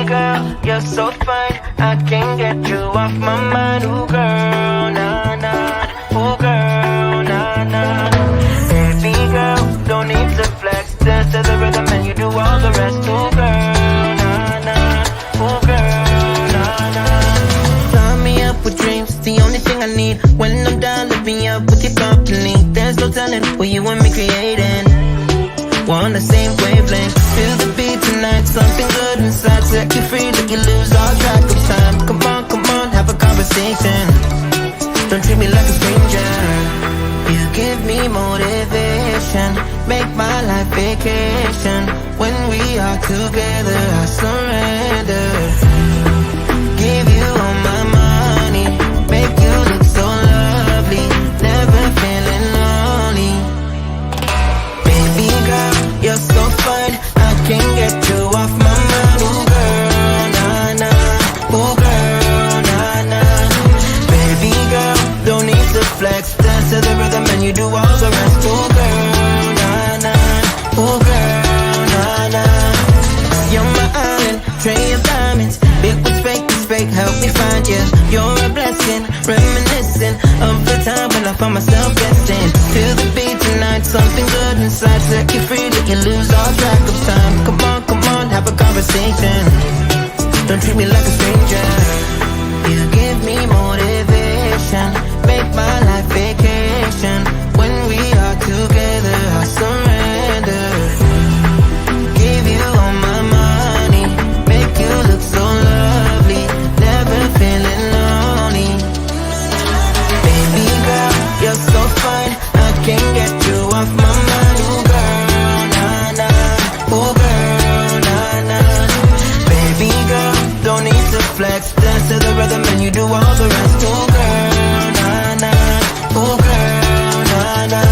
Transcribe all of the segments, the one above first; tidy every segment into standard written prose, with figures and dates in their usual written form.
girl, you're so fine, I can't get you off my mind. Ooh girl, nah nah. Ooh girl, nah nah. Baby girl, don't need to flex. Dance to the rhythm and you do all the rest. Ooh girl, nah nah. Ooh girl, nah nah. Sign me up with dreams, the only thing I need. When I'm down, lift me up with your company. There's no telling what you and me creating. We're on the same wavelength. Feel the beat tonight, something good inside. Set you free, let you lose all track of time. Come on, have a conversation. Don't treat me like a stranger. You give me motivation, make my life vacation. When we are together, I surrender. Give you all my money, make you look so lovely. Never feeling lonely. Baby girl, you're so fine, I can't get you off my mind. Ooh girl, nah nah. Ooh girl, nah nah. Baby girl, don't need to flex. Dance to the rhythm and you do all the rest. Ooh girl, nah nah. Ooh girl, nah nah. You're my island, tray of diamonds. Big was fake, help me find you. You're a blessing, reminiscing of the time when I found myself guessing. Feel the beat tonight, something good inside. Set you free, let you lose all track of time. Come on, have a conversation. Don't treat me like a stranger. You give me motivation, make my life vacation. When we are together, I surrender. Give you all my money, make you look so lovely. Never feeling lonely. Baby girl, you're so fine, I can't get you off my mind. Ooh girl, nah nah. Ooh girl, nah nah. Baby girl, don't need to flex. Dance to the rhythm and you do all the rest. Ooh girl, nah nah. Ooh girl, nah nah.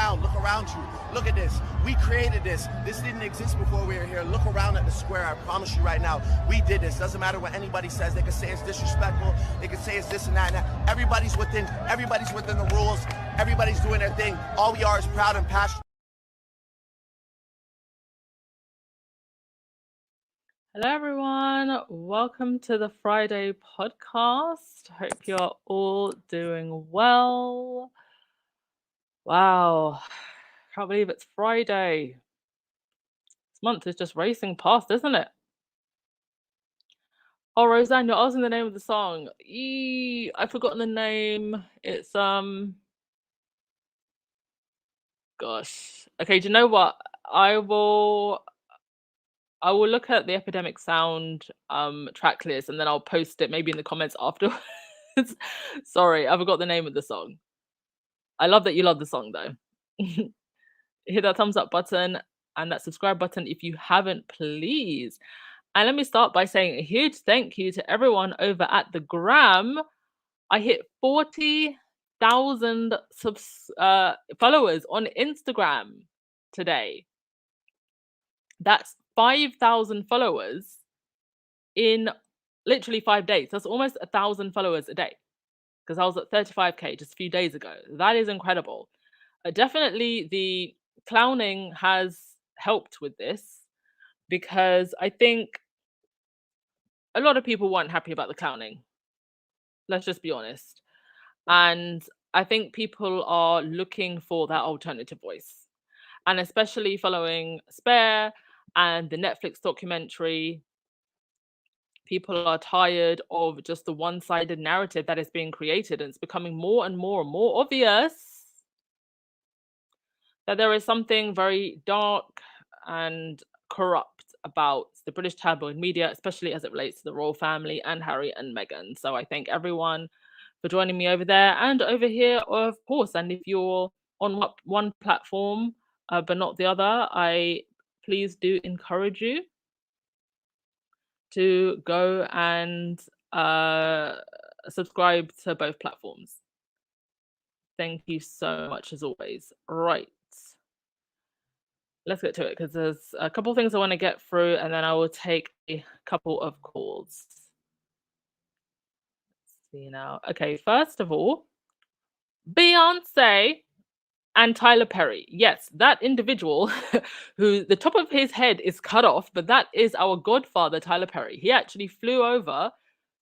Look around you. Look at this. We created this. This didn't exist before we were here. Look around at the square. I promise you right now, we did this. Doesn't matter what anybody says. They can say it's disrespectful. They can say it's this and that and that. Everybody's within the rules. Everybody's doing their thing. All we are is proud and passionate. Hello, everyone. Welcome to the Friday podcast. Hope you're all doing well. Wow. Can't believe it's Friday. This month is just racing past, isn't it? Oh, Roseanne, you're asking the name of the song. I've forgotten the name. It's gosh. Okay, do you know what? I will look at the Epidemic Sound track list and then I'll post it maybe in the comments afterwards. Sorry, I forgot the name of the song. I love that you love the song though. Hit that thumbs up button and that subscribe button if you haven't, please. And let me start by saying a huge thank you to everyone over at the Gram. I hit 40,000 followers on Instagram today. That's 5,000 followers in literally 5 days. That's almost 1,000 followers a day because I was at 35k just a few days ago. That is incredible. Definitely the clowning has helped with this because I think a lot of people weren't happy about the clowning. Let's just be honest. And I think people are looking for that alternative voice. And especially following Spare and the Netflix documentary, people are tired of just the one-sided narrative that is being created. And it's becoming more and more and more obvious that there is something very dark and corrupt about the British tabloid media, especially as it relates to the royal family and Harry and Meghan. So I thank everyone for joining me over there and over here, of course. And if you're on one platform but not the other, I please do encourage you to go and subscribe to both platforms. Thank you so much as always. Right. Let's get to it because there's a couple things I want to get through and then I will take a couple of calls. See now. Okay, first of all, Beyonce and Tyler Perry. Yes, that individual who the top of his head is cut off, but that is our godfather, Tyler Perry. He actually flew over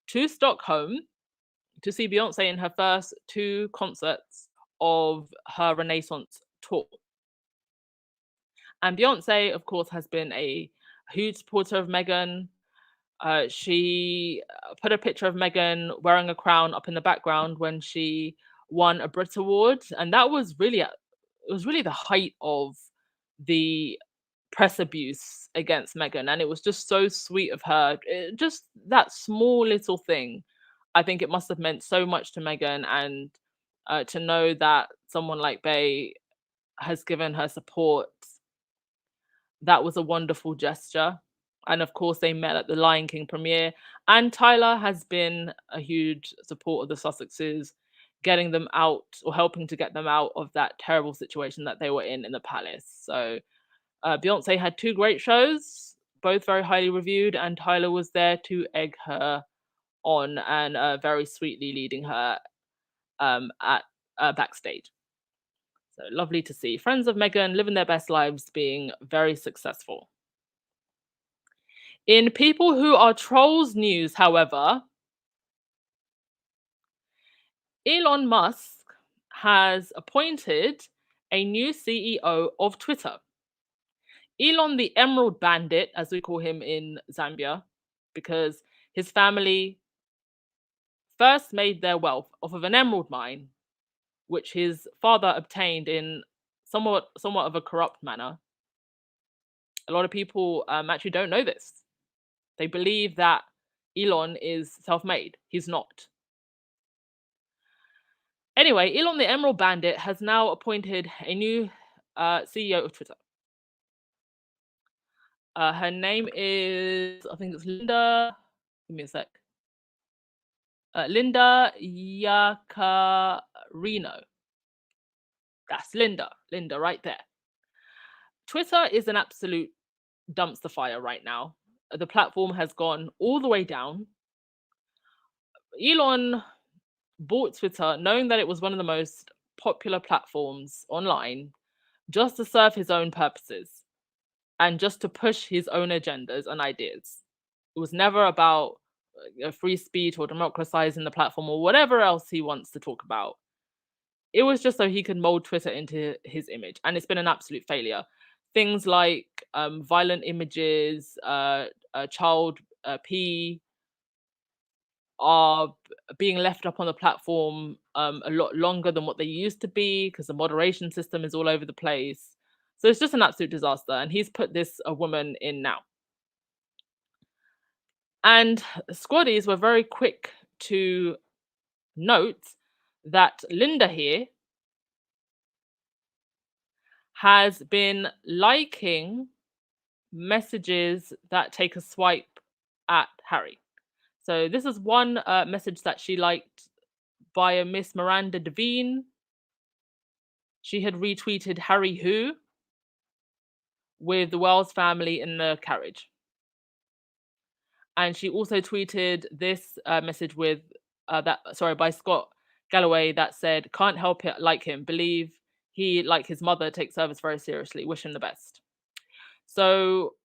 to Stockholm to see Beyonce in her first two concerts of her Renaissance tour. And Beyonce, of course, has been a huge supporter of Meghan. She put a picture of Meghan wearing a crown up in the background when she won a Brit Award, and that was really it was really the height of the press abuse against Meghan, and it was just so sweet of her. Just that small little thing, I think it must have meant so much to Meghan, and to know that someone like Bey has given her support, that was a wonderful gesture. And of course, they met at the Lion King premiere. And Tyler has been a huge support of the Sussexes, getting them out or helping to get them out of that terrible situation that they were in the palace. So Beyonce had two great shows, both very highly reviewed, and Tyler was there to egg her on and very sweetly leading her at backstage. So lovely to see friends of Meghan living their best lives, being very successful. In people who are trolls news, however, Elon Musk has appointed a new CEO of Twitter. Elon the Emerald Bandit, as we call him in Zambia, because his family first made their wealth off of an emerald mine, which his father obtained in somewhat of a corrupt manner. A lot of people actually don't know this. They believe that Elon is self-made. He's not. Anyway, Elon the Emerald Bandit has now appointed a new CEO of Twitter. Her name is, I think it's Linda. Give me a sec. Linda Yaccarino. That's Linda. Linda right there. Twitter is an absolute dumpster fire right now. The platform has gone all the way down. Elon bought Twitter knowing that it was one of the most popular platforms online just to serve his own purposes and just to push his own agendas and ideas. It was never about free speech or democratizing the platform or whatever else he wants to talk about. It was just so he could mold Twitter into his image, and it's been an absolute failure. Things like violent images, child P are being left up on the platform a lot longer than what they used to be because the moderation system is all over the place. So it's just an absolute disaster. And he's put this woman in now. And squaddies were very quick to note that Linda here has been liking messages that take a swipe at Harry. So this is one message that she liked by a Miss Miranda Devine. She had retweeted Harry Who with the Wells family in the carriage. And she also tweeted this message with by Scott Galloway that said, "Can't help it, like him. Believe he, like his mother, takes service very seriously. Wish him the best." So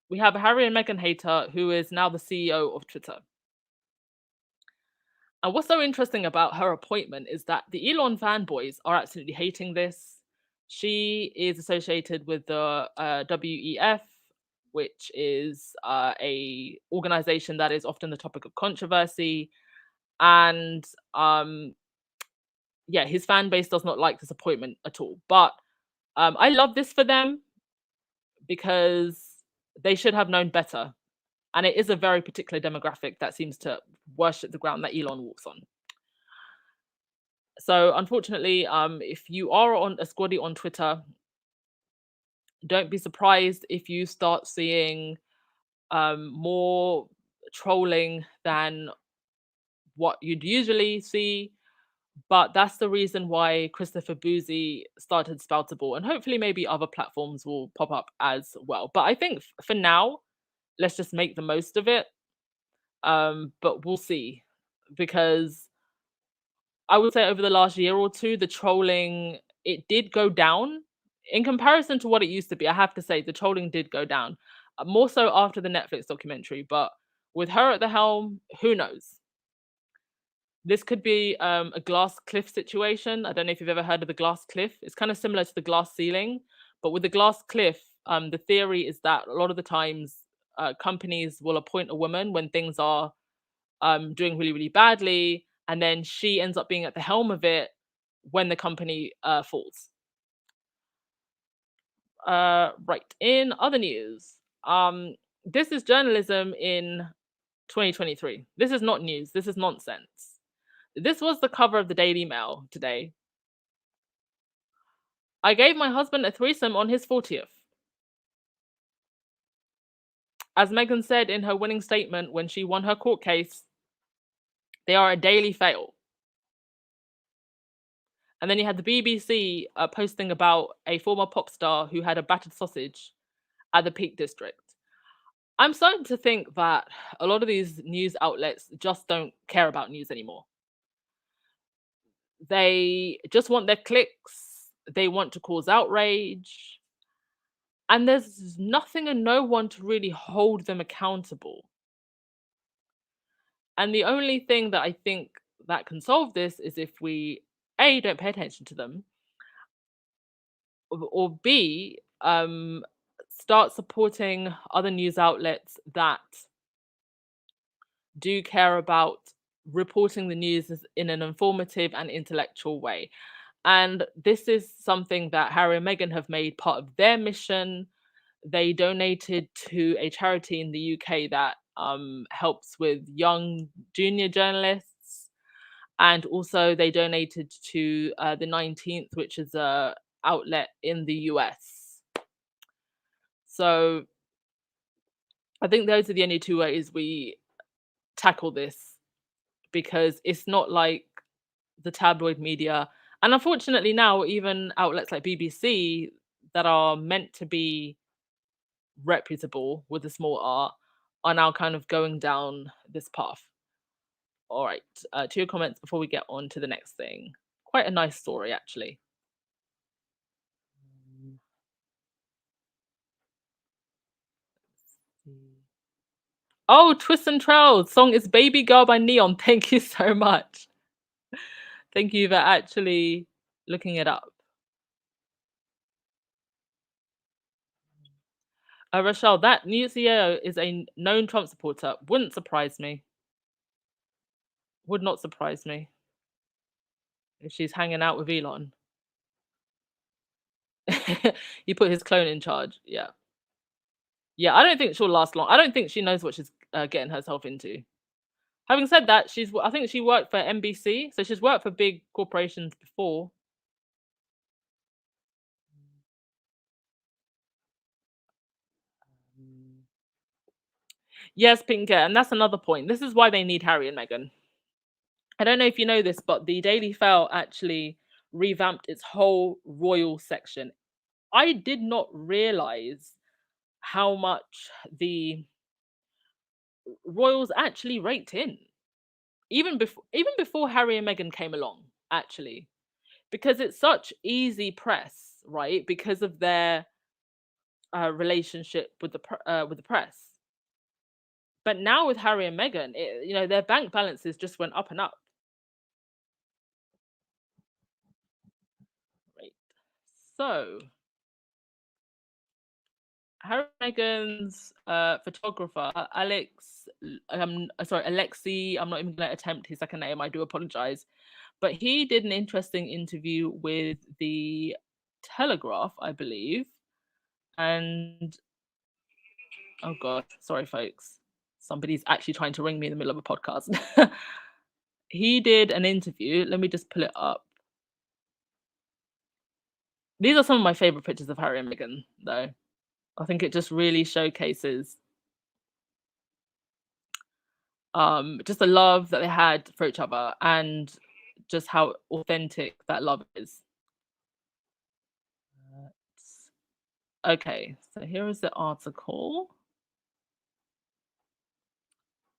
we have a Harry and Meghan hater who is now the CEO of Twitter. And what's so interesting about her appointment is that the Elon fanboys are absolutely hating this. She is associated with the WEF, which is a organization that is often the topic of controversy. And his fan base does not like this appointment at all. But I love this for them because they should have known better. And it is a very particular demographic that seems to worship the ground that Elon walks on. So unfortunately, if you are on a squaddy on Twitter, don't be surprised if you start seeing more trolling than what you'd usually see, But that's the reason why Christopher Boozy started Spoutable, and hopefully maybe other platforms will pop up as well. But I think for now, let's just make the most of it. But we'll see, because I would say over the last year or two, the trolling, it did go down in comparison to what it used to be. I have to say the trolling did go down, more so after the Netflix documentary. But with her at the helm, who knows? This could be a glass cliff situation. I don't know if you've ever heard of the glass cliff. It's kind of similar to the glass ceiling, but with the glass cliff, the theory is that a lot of the times companies will appoint a woman when things are doing really, really badly, and then she ends up being at the helm of it when the company falls. Right. In other news, this is journalism in 2023. This is not news. This is nonsense. This was the cover of the Daily Mail today. I gave my husband a threesome on his 40th. As Meghan said in her winning statement when she won her court case, they are a daily fail. And then you had the BBC posting about a former pop star who had a battered sausage at the Peak District. I'm starting to think that a lot of these news outlets just don't care about news anymore. They just want their clicks, they want to cause outrage, and there's nothing and no one to really hold them accountable. And the only thing that I think that can solve this is if we A, don't pay attention to them, or B, start supporting other news outlets that do care about reporting the news in an informative and intellectual way. And this is something that Harry and Meghan have made part of their mission. They donated to a charity in the UK that helps with young junior journalists. And also they donated to the 19th, which is a outlet in the US. So I think those are the only two ways we tackle this, because it's not like the tabloid media, and unfortunately now even outlets like BBC that are meant to be reputable with a small r are now kind of going down this path. All right, to your comments before we get on to the next thing. Quite a nice story, actually. Oh, Twist and Trails song is Baby Girl by Neon. Thank you so much. Thank you for actually looking it up. Rochelle, that new CEO is a known Trump supporter. Wouldn't surprise me. Would not surprise me if she's hanging out with Elon. You put his clone in charge. Yeah. Yeah, I don't think she'll last long. I don't think she knows what she's getting herself into. Having said that, I think she worked for NBC, so she's worked for big corporations before. Yes, Pinker, and that's another point. This is why they need Harry and Meghan. I don't know if you know this, but the Daily Fail actually revamped its whole royal section. I did not realize how much the royals actually raked in, even before Harry and Meghan came along, actually, because it's such easy press, right? Because of their relationship with the press. But now with Harry and Meghan, their bank balances just went up and up. Right. So Harry and Meghan's photographer, Alexi, I'm not even going to attempt his second name, I do apologize. But he did an interesting interview with the Telegraph, I believe. And, oh God, sorry, folks. Somebody's actually trying to ring me in the middle of a podcast. He did an interview. Let me just pull it up. These are some of my favorite pictures of Harry and Meghan, though. I think it just really showcases just the love that they had for each other. And just how authentic that love is. Okay, so here is the article.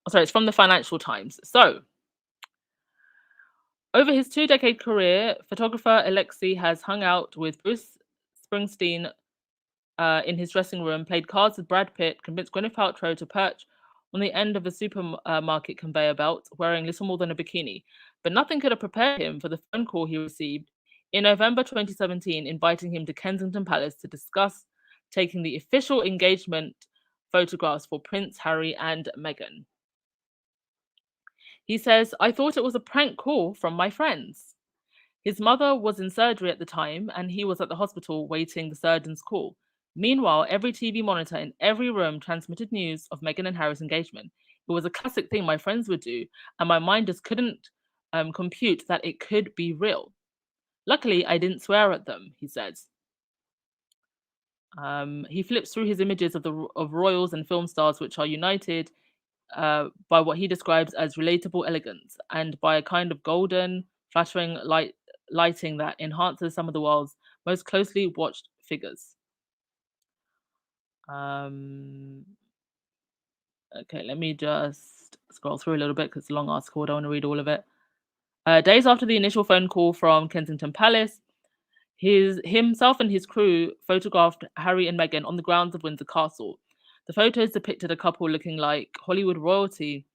Oh, sorry, it's from the Financial Times. So, over his 2-decade career, photographer Alexei has hung out with Bruce Springsteen in his dressing room, played cards with Brad Pitt, convinced Gwyneth Paltrow to perch on the end of a supermarket conveyor belt, wearing little more than a bikini. But nothing could have prepared him for the phone call he received in November 2017, inviting him to Kensington Palace to discuss taking the official engagement photographs for Prince Harry and Meghan. He says, "I thought it was a prank call from my friends." His mother was in surgery at the time, and he was at the hospital waiting the surgeon's call. Meanwhile, every TV monitor in every room transmitted news of Meghan and Harry's engagement. It was a classic thing my friends would do, and my mind just couldn't compute that it could be real. Luckily, I didn't swear at them, he says. He flips through his images of royals and film stars, which are united by what he describes as relatable elegance and by a kind of golden, flattering lighting that enhances some of the world's most closely watched figures. Okay, let me just scroll through a little bit because it's a long article. I don't want to read all of it. Days after the initial phone call from Kensington Palace, himself and his crew photographed Harry and Meghan on the grounds of Windsor Castle. The photos depicted a couple looking like Hollywood royalty,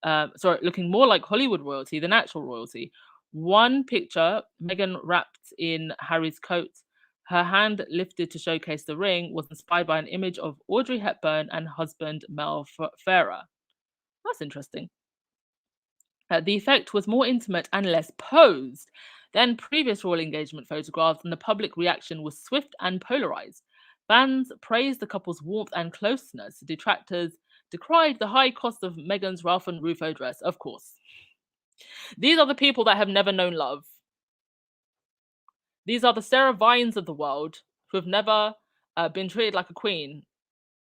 looking more like Hollywood royalty than actual royalty. One picture, Meghan wrapped in Harry's coat, her hand lifted to showcase the ring, was inspired by an image of Audrey Hepburn and husband Mel Ferrer. That's interesting. The effect was more intimate and less posed than previous royal engagement photographs, and the public reaction was swift and polarized. Fans praised the couple's warmth and closeness. Detractors decried the high cost of Meghan's Ralph and Ruffo dress, of course. These are the people that have never known love. These are the Sarah Vines of the world who have never been treated like a queen.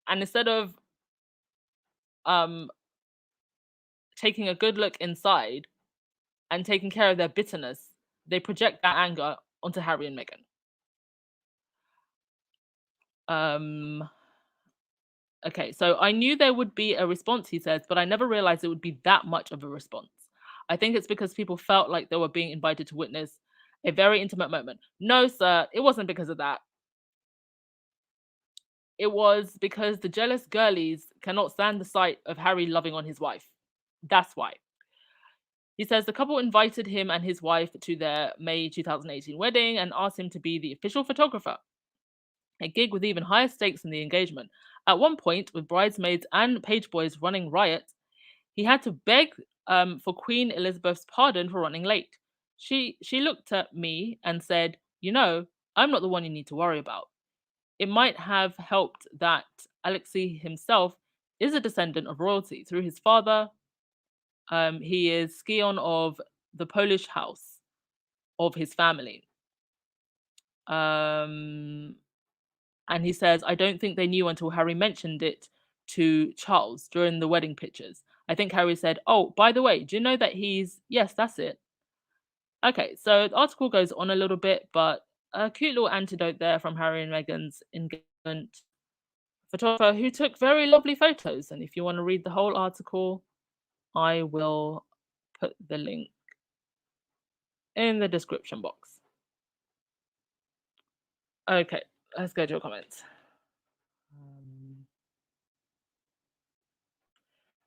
And instead of taking a good look inside and taking care of their bitterness, they project that anger onto Harry and Meghan. Okay, so I knew there would be a response, he says, but I never realized it would be that much of a response. I think it's because people felt like they were being invited to witness a very intimate moment. No, sir, it wasn't because of that. It was because the jealous girlies cannot stand the sight of Harry loving on his wife. That's why. He says the couple invited him and his wife to their May 2018 wedding and asked him to be the official photographer, a gig with even higher stakes than the engagement. At one point, with bridesmaids and page boys running riot, he had to beg for Queen Elizabeth's pardon for running late. She looked at me and said, "You know, I'm not the one you need to worry about." It might have helped that Alexei himself is a descendant of royalty. Through his father, he is scion of the Polish house of his family. And he says, I don't think they knew until Harry mentioned it to Charles during the wedding pictures. I think Harry said, "Oh, by the way, do you know that he's..." Yes, that's it. Okay, so the article goes on a little bit, but a cute little antidote there from Harry and Meghan's engagement photographer who took very lovely photos. And if you want to read the whole article, I will put the link in the description box. Okay, let's go to your comments.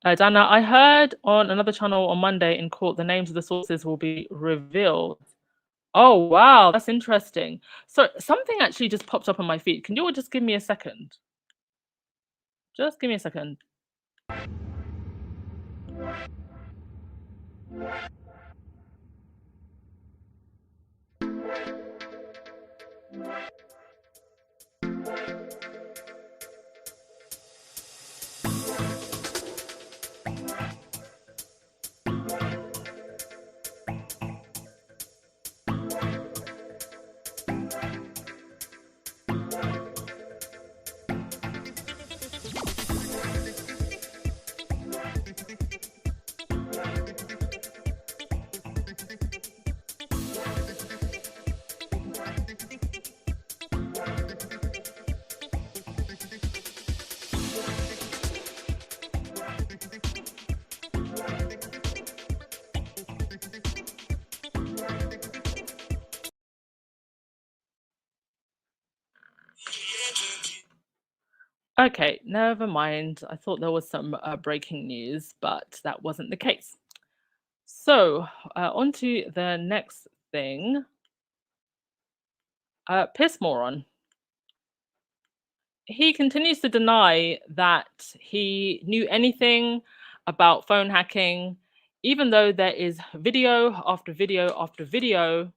Dana, I heard on another channel on Monday in court the names of the sources will be revealed. Oh, wow, that's interesting. So something actually just popped up on my feed. Can you all just give me a second? Just give me a second. Okay, never mind. I thought there was some breaking news, but that wasn't the case. So, on to the next thing. Piss moron. He continues to deny that he knew anything about phone hacking, even though there is video after video after video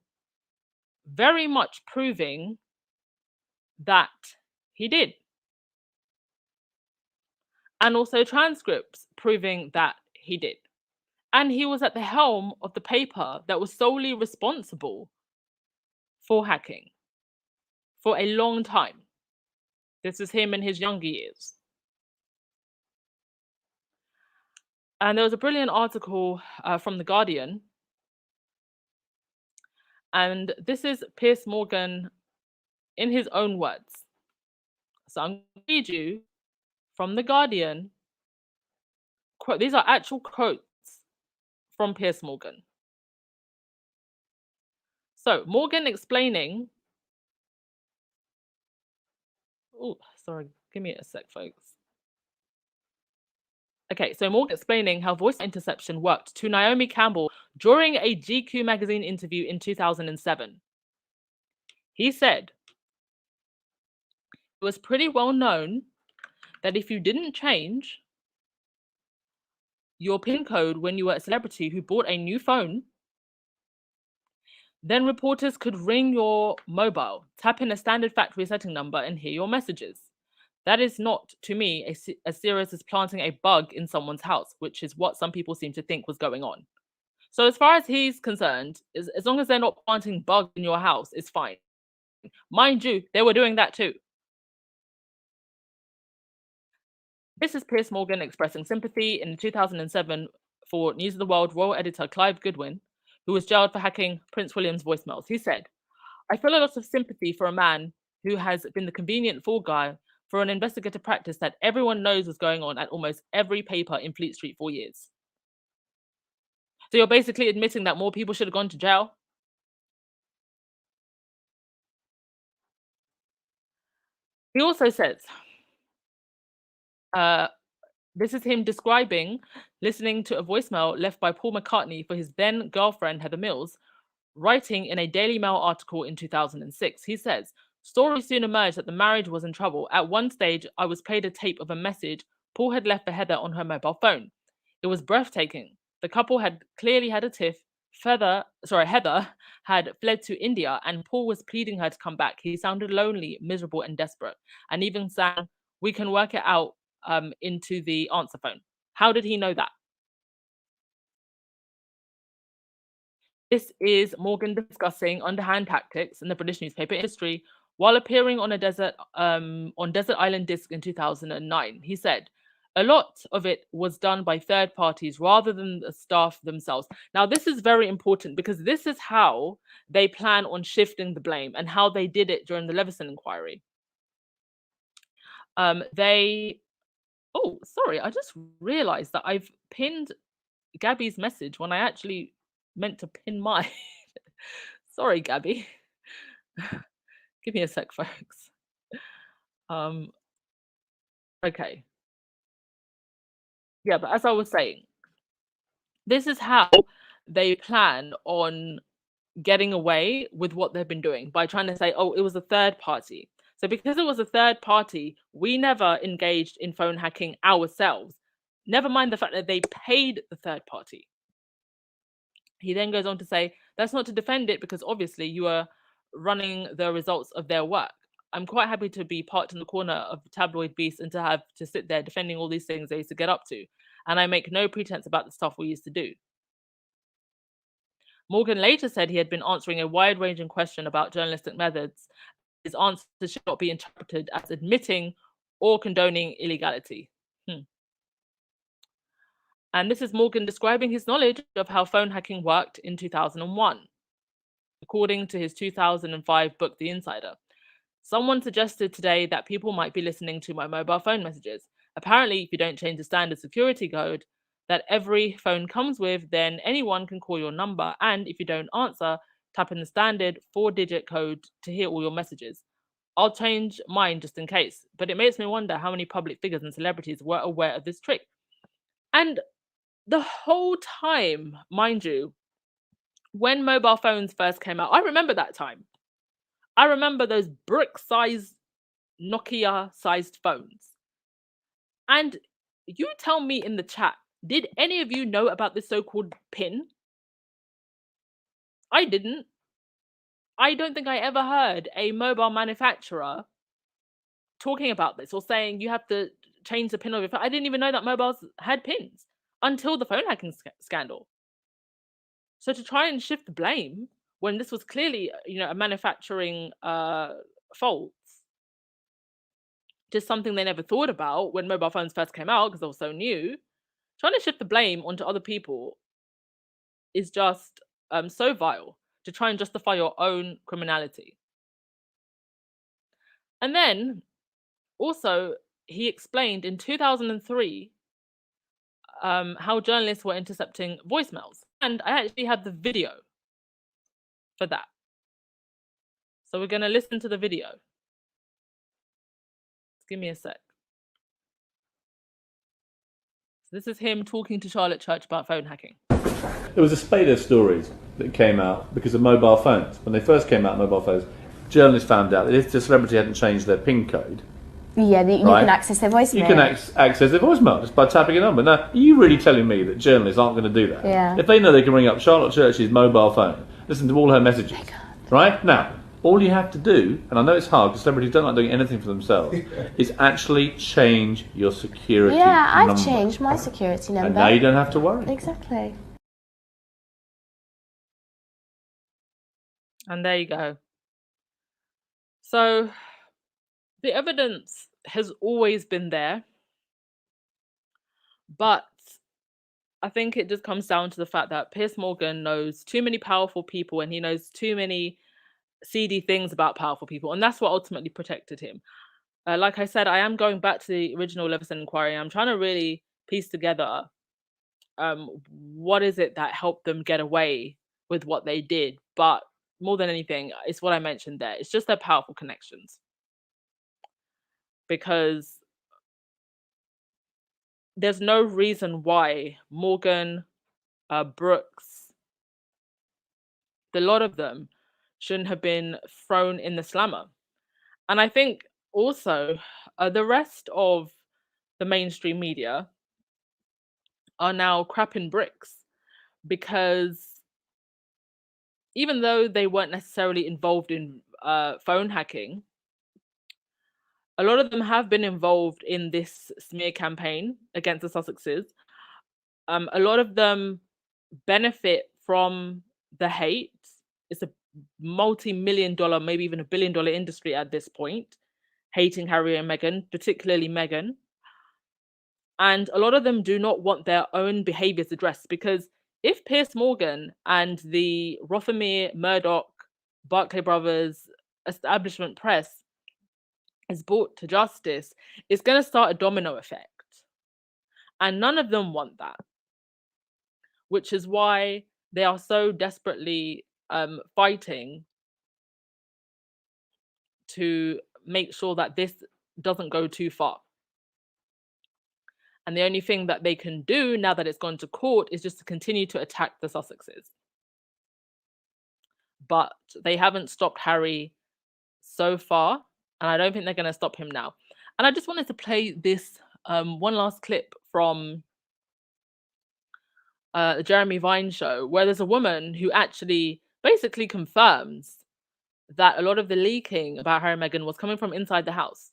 very much proving that he did. And also transcripts proving that he did. And he was at the helm of the paper that was solely responsible for hacking for a long time. This is him in his younger years. And there was a brilliant article from The Guardian. And this is Piers Morgan in his own words. So I'm going to read you from The Guardian. Quote, these are actual quotes from Piers Morgan. So Morgan explaining. Oh, sorry, give me a sec, folks. Okay, so Morgan explaining how voice interception worked to Naomi Campbell during a GQ magazine interview in 2007. He said, it was pretty well known that if you didn't change your PIN code when you were a celebrity who bought a new phone, then reporters could ring your mobile, tap in a standard factory setting number, and hear your messages. That is not, to me, as serious as planting a bug in someone's house, which is what some people seem to think was going on. So as far as he's concerned, as long as they're not planting bugs in your house, it's fine. Mind you, they were doing that too. This is Piers Morgan expressing sympathy in 2007 for News of the World royal editor Clive Goodwin, who was jailed for hacking Prince William's voicemails. He said, I feel a lot of sympathy for a man who has been the convenient fall guy for an investigative practice that everyone knows was going on at almost every paper in Fleet Street for years. So you're basically admitting that more people should have gone to jail? He also says, this is him describing listening to a voicemail left by Paul McCartney for his then girlfriend, Heather Mills, writing in a Daily Mail article in 2006. He says, stories soon emerged that the marriage was in trouble. At one stage, I was played a tape of a message Paul had left for Heather on her mobile phone. It was breathtaking. The couple had clearly had a tiff. Heather had fled to India and Paul was pleading her to come back. He sounded lonely, miserable, and desperate, and even sang, we can work it out into the answer phone. How did he know that? This is Morgan discussing underhand tactics in the British newspaper industry while appearing on Desert Island Disc in 2009. He said, a lot of it was done by third parties rather than the staff themselves. Now, this is very important because this is how they plan on shifting the blame and how they did it during the Leveson inquiry. Oh, sorry, I just realized that I've pinned Gabby's message when I actually meant to pin mine. Sorry, Gabby. Give me a sec, folks. Okay. Yeah, but as I was saying, this is how they plan on getting away with what they've been doing by trying to say, oh, it was a third party. So because it was a third party, we never engaged in phone hacking ourselves. Never mind the fact that they paid the third party. He then goes on to say, that's not to defend it because obviously you are running the results of their work. I'm quite happy to be parked in the corner of the tabloid beast and to have to sit there defending all these things they used to get up to. And I make no pretense about the stuff we used to do. Morgan later said he had been answering a wide-ranging question about journalistic methods. His answers should not be interpreted as admitting or condoning illegality. And this is Morgan describing his knowledge of how phone hacking worked in 2001. According to his 2005 book, The Insider, someone suggested today that people might be listening to my mobile phone messages. Apparently, if you don't change the standard security code that every phone comes with, then anyone can call your number. And if you don't answer, tap in the standard 4-digit code to hear all your messages. I'll change mine just in case. But it makes me wonder how many public figures and celebrities were aware of this trick. And the whole time, mind you, when mobile phones first came out, I remember that time. I remember those brick-sized Nokia-sized phones. And you tell me in the chat, did any of you know about this so-called PIN? I didn't. I don't think I ever heard a mobile manufacturer talking about this or saying you have to change the PIN of your phone. I didn't even know that mobiles had PINs until the phone hacking scandal. So to try and shift the blame when this was clearly, a manufacturing fault, just something they never thought about when mobile phones first came out because they were so new, trying to shift the blame onto other people is just so vile to try and justify your own criminality. And then also he explained in 2003 how journalists were intercepting voicemails. And I actually had the video for that. So we're going to listen to the video. Give me a sec. So this is him talking to Charlotte Church about phone hacking. There was a spate of stories that came out because of mobile phones. When they first came out, mobile phones, journalists found out that if the celebrity hadn't changed their PIN code, yeah, you can access their voicemail. You can access their voicemail just by tapping a number. Now, are you really telling me that journalists aren't going to do that? Yeah. If they know they can ring up Charlotte Church's mobile phone, listen to all her messages, right? Now, all you have to do, and I know it's hard because celebrities don't like doing anything for themselves, is actually change your security number. Yeah, I've changed my security number. And now you don't have to worry. Exactly. And there you go. So the evidence has always been there, but I think it just comes down to the fact that Piers Morgan knows too many powerful people and he knows too many seedy things about powerful people, and that's what ultimately protected him. Like I said, I am going back to the original Leveson inquiry. I'm trying to really piece together what is it that helped them get away with what they did. But more than anything, it's what I mentioned there. It's just their powerful connections. Because there's no reason why Morgan, Brooks, the lot of them shouldn't have been thrown in the slammer. And I think also the rest of the mainstream media are now crapping bricks because even though they weren't necessarily involved in phone hacking, a lot of them have been involved in this smear campaign against the Sussexes. A lot of them benefit from the hate. It's a multi-million-dollar, maybe even $1 billion industry at this point, hating Harry and Meghan, particularly Meghan. And a lot of them do not want their own behaviors addressed, because if Piers Morgan and the Rothermere, Murdoch, Barclay Brothers establishment press is brought to justice, it's going to start a domino effect. And none of them want that, which is why they are so desperately fighting to make sure that this doesn't go too far. And the only thing that they can do now that it's gone to court is just to continue to attack the Sussexes. But they haven't stopped Harry so far, and I don't think they're going to stop him now. And I just wanted to play this one last clip from the Jeremy Vine show, where there's a woman who actually basically confirms that a lot of the leaking about Harry and Meghan was coming from inside the house.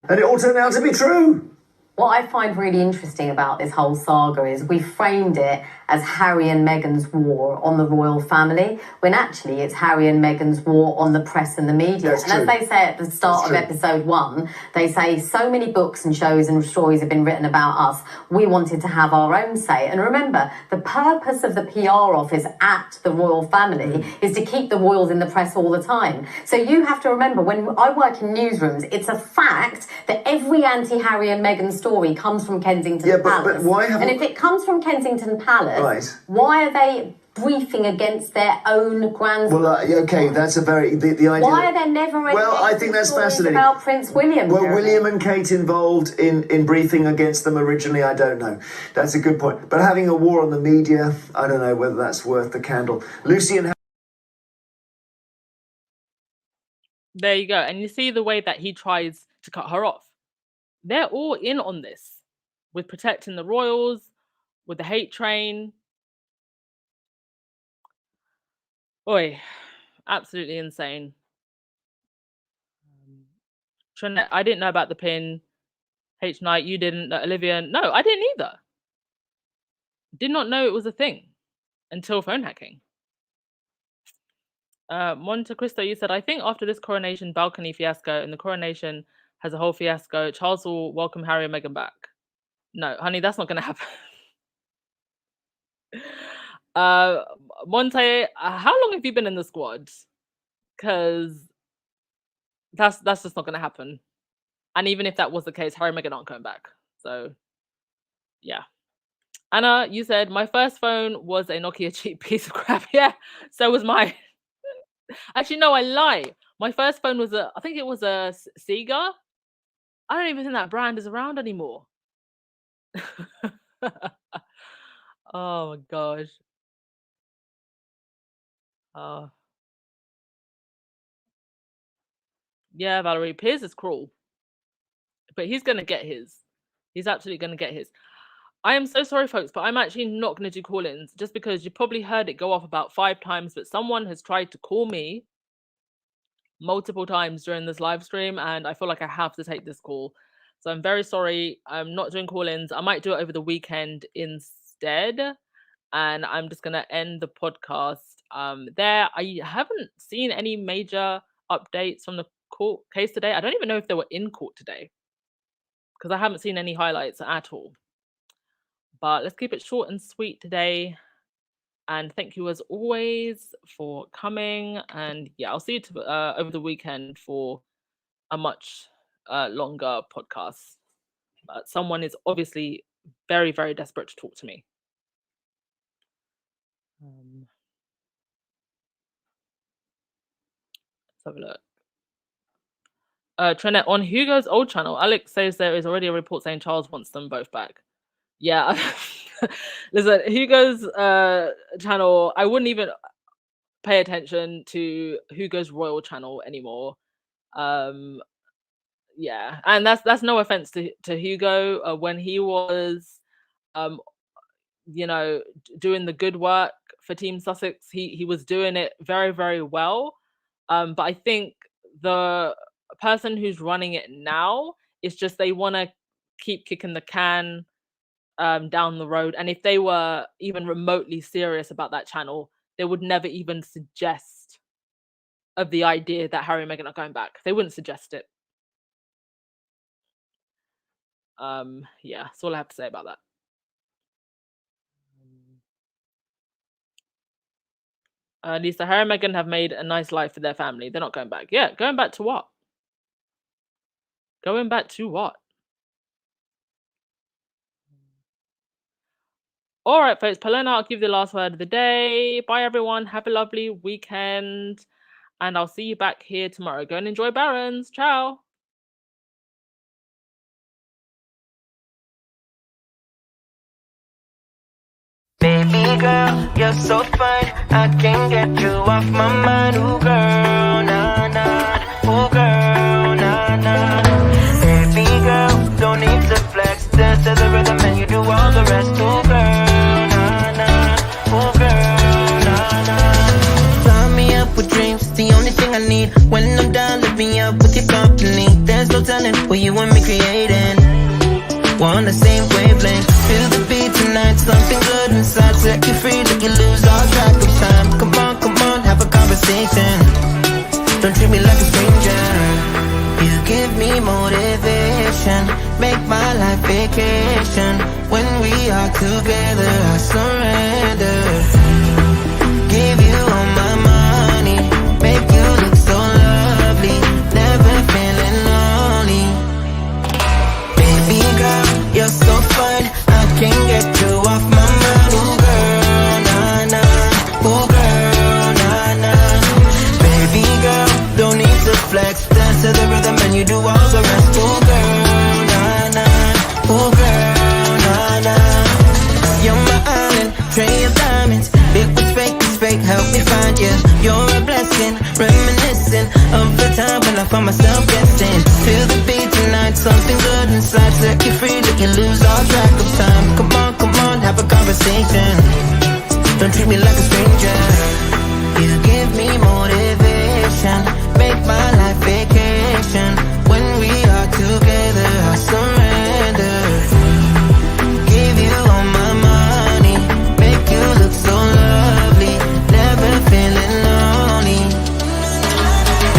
And it all turned out to be true. What I find really interesting about this whole saga is we framed it as Harry and Meghan's war on the royal family, when actually it's Harry and Meghan's war on the press and the media. That's and true. as they say at the start of episode 1, they say so many books and shows and stories have been written about us, we wanted to have our own say. And remember, the purpose of the PR office at the royal family is to keep the royals in the press all the time. So you have to remember, when I work in newsrooms, it's a fact that every anti-Harry and Meghan story comes from Kensington Palace. But why haven't... And if it comes from Kensington Palace, Right. why are they briefing against their own grandson. Well, okay, that's a very the idea. Why are there never any Well, I think that's stories fascinating. about Prince William? Were Jeremy? William and Kate involved in briefing against them originally? I don't know. That's a good point. But having a war on the media, I don't know whether that's worth the candle. Lucy and There you go. And you see the way that he tries to cut her off. They're all in on this with protecting the royals, with the hate train. Oi, absolutely insane. Trinette, I didn't know about the pin. H Knight, you didn't. Olivia, no, I didn't either. Did not know it was a thing until phone hacking. Monte Cristo, you said, I think after this coronation balcony fiasco and the coronation has a whole fiasco, Charles will welcome Harry and Meghan back. No, honey, that's not going to happen. Monte, how long have you been in the squad? Because that's just not going to happen. And even if that was the case, Harry and Meghan aren't coming back. So, yeah. Anna, you said, my first phone was a Nokia cheap piece of crap. Yeah, so was mine. Actually, no, I lie. My first phone was I think it was a Sega. I don't even think that brand is around anymore. Oh my gosh. Yeah, Valerie, Piers is cruel. But he's going to get his. He's absolutely going to get his. I am so sorry, folks, but I'm actually not going to do call-ins just because you probably heard it go off about 5 times, but someone has tried to call me multiple times during this live stream, and I feel like I have to take this call. So I'm very sorry. I'm not doing call-ins. I might do it over the weekend instead, and I'm just going to end the podcast there. I haven't seen any major updates from the court case today. I don't even know if they were in court today because I haven't seen any highlights at all. But let's keep it short and sweet today. And thank you as always for coming. And yeah, I'll see you over the weekend for a much longer podcast. But someone is obviously very, very desperate to talk to me. Let's have a look. Trinette, on Hugo's old channel, Alex says there is already a report saying Charles wants them both back. Yeah. Listen, Hugo's channel, I wouldn't even pay attention to Hugo's royal channel anymore. Yeah, and that's no offense to Hugo. When he was doing the good work for Team Sussex, he was doing it very, very well. But I think the person who's running it now is just they want to keep kicking the can down the road. And if they were even remotely serious about that channel, they would never even suggest of the idea that Harry and Meghan are going back. They wouldn't suggest it. Yeah, that's all I have to say about that. Lisa, Harry and Meghan have made a nice life for their family. They're not going back. Yeah, going back to what? Going back to what? All right, folks. Paloma, I'll give you the last word of the day. Bye, everyone. Have a lovely weekend. And I'll see you back here tomorrow. Go and enjoy Barons. Ciao. Baby girl, you're so fine. I can't get you off my mind. Ooh, girl, nah, nah. Ooh, girl, nah, nah. Baby girl, don't need to flex. Dance to the rhythm and you do all the rest. Ooh, girl, nah, nah. Ooh, girl, nah, nah. Fly me up with dreams, it's the only thing I need. When I'm down, lift me up with your company. There's no telling what you and me creating. We're on the same wavelength. Feel the beat tonight, something good inside. Set you free, make you lose all track of time. Come on, have a conversation. Don't treat me like a stranger. You give me motivation, make my life vacation. When we are together, I surrender. Give you all my money, make you look so lovely. Never feeling lonely. Baby girl, you're so fine. I can't get you off my mind. Ooh, girl, nah, nah. time when I find myself guessing. Feel the beat tonight, something good inside. Set you free, let you lose all track of time. Come on, have a conversation. Don't treat me like a stranger. You give me motivation, make my life vacation. When we are together, I surrender. Give you all my money, make you look so lovely, never feeling lonely.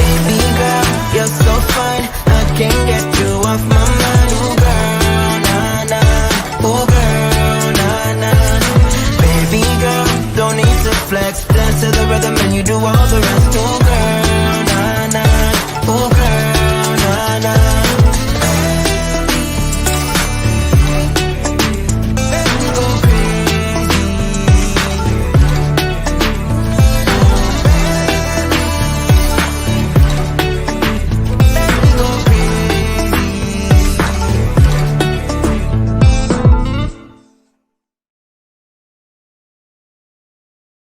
Baby girl, you're so fine, I can't get you off my mind. Ooh girl, nah nah, ooh girl, nah nah. Baby girl, don't need to flex, dance to the rhythm and you do all the rest.